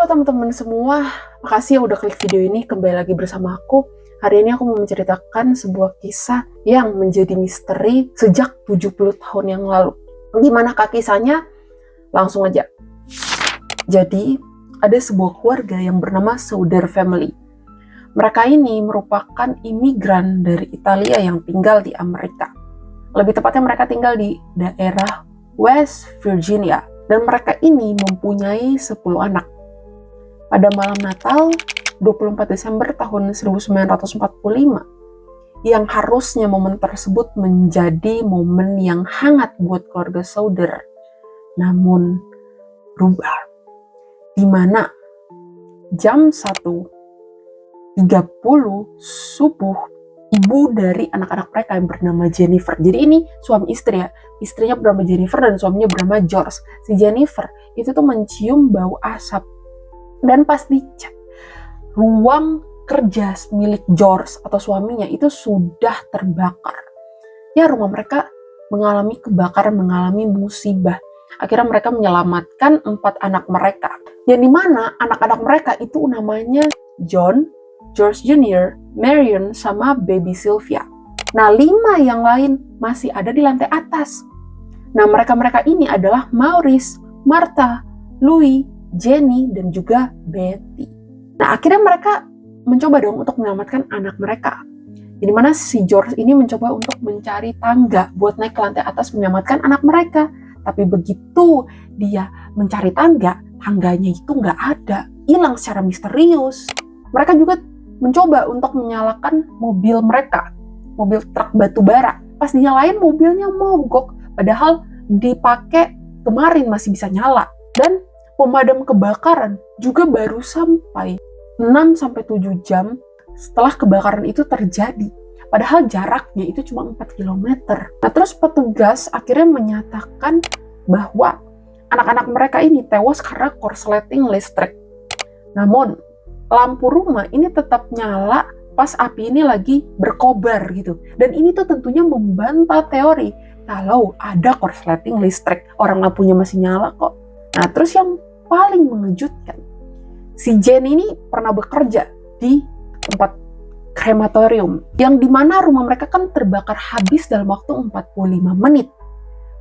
teman-teman semua, makasih ya udah klik video ini. Kembali lagi bersama aku. Hari ini aku mau menceritakan sebuah kisah yang menjadi misteri sejak 70 tahun yang lalu. Gimana kah kisahnya? Langsung aja. Jadi, ada sebuah keluarga yang bernama Sauder Family. Mereka ini merupakan imigran dari Italia yang tinggal di Amerika. Lebih tepatnya mereka tinggal di daerah West Virginia. Dan mereka ini mempunyai 10 anak. Pada malam Natal, 24 Desember tahun 1945, yang harusnya momen tersebut menjadi momen yang hangat buat keluarga Sauder, namun berubah. Di mana jam 1.30 subuh, ibu dari anak-anak mereka yang bernama Jennifer. Jadi ini suami istri ya. Istrinya bernama Jennifer dan suaminya bernama George. Si Jennifer itu tuh mencium bau asap. Dan pas dicek, ruang kerja milik George atau suaminya itu sudah terbakar. Ya, rumah mereka mengalami kebakaran, mengalami musibah. Akhirnya mereka menyelamatkan 4 anak mereka. Yang dimana anak-anak mereka itu namanya John, George Jr., Marion, sama baby Sylvia. Nah, 5 yang lain masih ada di lantai atas. Nah, mereka-mereka ini adalah Maurice, Martha, Louis, Jenny, dan juga Betty. Nah, akhirnya mereka mencoba dong untuk menyelamatkan anak mereka. Di mana si George ini mencoba untuk mencari tangga buat naik ke lantai atas menyelamatkan anak mereka. Tapi begitu dia mencari tangga, tangganya itu nggak ada, hilang secara misterius. Mereka juga mencoba untuk menyalakan mobil mereka, mobil truk batu bara. Pas dinyalain mobilnya mogok, padahal dipakai kemarin masih bisa nyala. Dan pemadam kebakaran juga baru sampai 6-7 jam setelah kebakaran itu terjadi. Padahal jaraknya itu cuma 4 km. Nah, terus petugas akhirnya menyatakan bahwa anak-anak mereka ini tewas karena korsleting listrik. Namun, lampu rumah ini tetap nyala pas api ini lagi berkobar gitu. Dan ini tuh tentunya membantah teori kalau ada korsleting listrik. Orang lampunya masih nyala kok. Nah, terus yang paling mengejutkan, si Jen ini pernah bekerja di tempat krematorium, yang dimana rumah mereka kan terbakar habis dalam waktu 45 menit.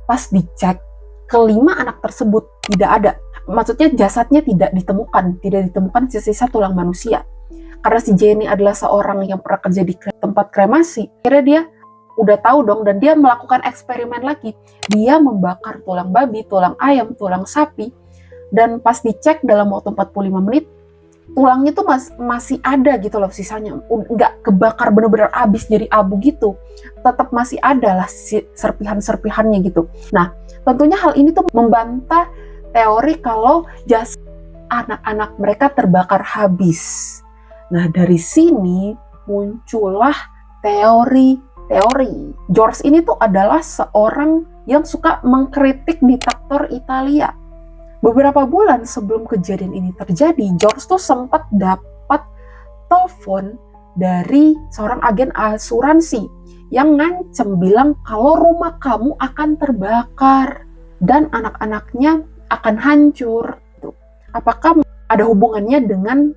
Pas dicek, kelima anak tersebut tidak ada. Maksudnya jasadnya tidak ditemukan sisa-sisa tulang manusia. Karena si Jenny adalah seorang yang pernah kerja di tempat kremasi, akhirnya dia udah tahu dong, dan dia melakukan eksperimen lagi. Dia membakar tulang babi, tulang ayam, tulang sapi, dan pas dicek dalam waktu 45 menit, tulangnya tuh masih ada gitu loh sisanya. Nggak kebakar bener-bener habis jadi abu gitu. Tetap masih ada lah serpihan-serpihannya gitu. Nah, tentunya hal ini tuh membantah teori kalau jasad anak-anak mereka terbakar habis. Nah, dari sini muncullah teori. George ini tuh adalah seorang yang suka mengkritik diktator Italia. Beberapa bulan sebelum kejadian ini terjadi, George tuh sempat dapat telepon dari seorang agen asuransi yang ngancem bilang kalau rumah kamu akan terbakar dan anak-anaknya akan hancur. Apakah ada hubungannya dengan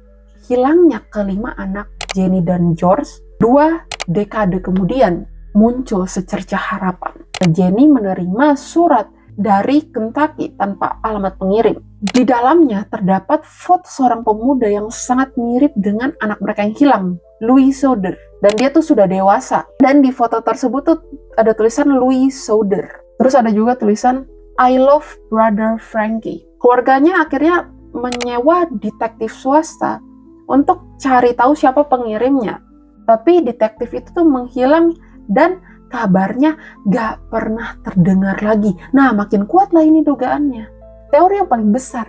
hilangnya kelima anak Jenny dan George? 2 dekade kemudian muncul secercah harapan. Jenny menerima surat dari Kentucky tanpa alamat pengirim. Di dalamnya terdapat foto seorang pemuda yang sangat mirip dengan anak mereka yang hilang, Louis Sauder. Dan dia tuh sudah dewasa. Dan di foto tersebut tuh ada tulisan Louis Sauder. Terus ada juga tulisan I love brother Frankie. Keluarganya akhirnya menyewa detektif swasta untuk cari tahu siapa pengirimnya. Tapi detektif itu tuh menghilang dan kabarnya gak pernah terdengar lagi. Nah, makin kuat lah ini dugaannya. Teori yang paling besar,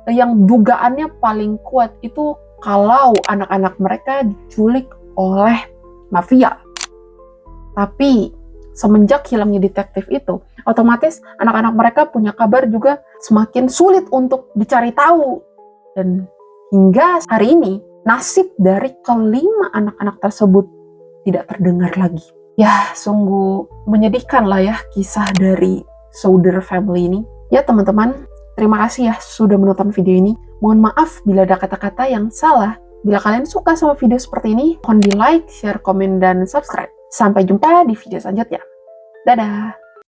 yang dugaannya paling kuat itu kalau anak-anak mereka diculik oleh mafia. Tapi semenjak hilangnya detektif itu, otomatis anak-anak mereka punya kabar juga semakin sulit untuk dicari tahu. Dan hingga hari ini, nasib dari kelima anak-anak tersebut tidak terdengar lagi. Ya, sungguh menyedihkan lah ya kisah dari Sauder Family ini. Ya teman-teman, terima kasih ya sudah menonton video ini. Mohon maaf bila ada kata-kata yang salah. Bila kalian suka sama video seperti ini, mohon di like, share, komen, dan subscribe. Sampai jumpa di video selanjutnya. Dadah!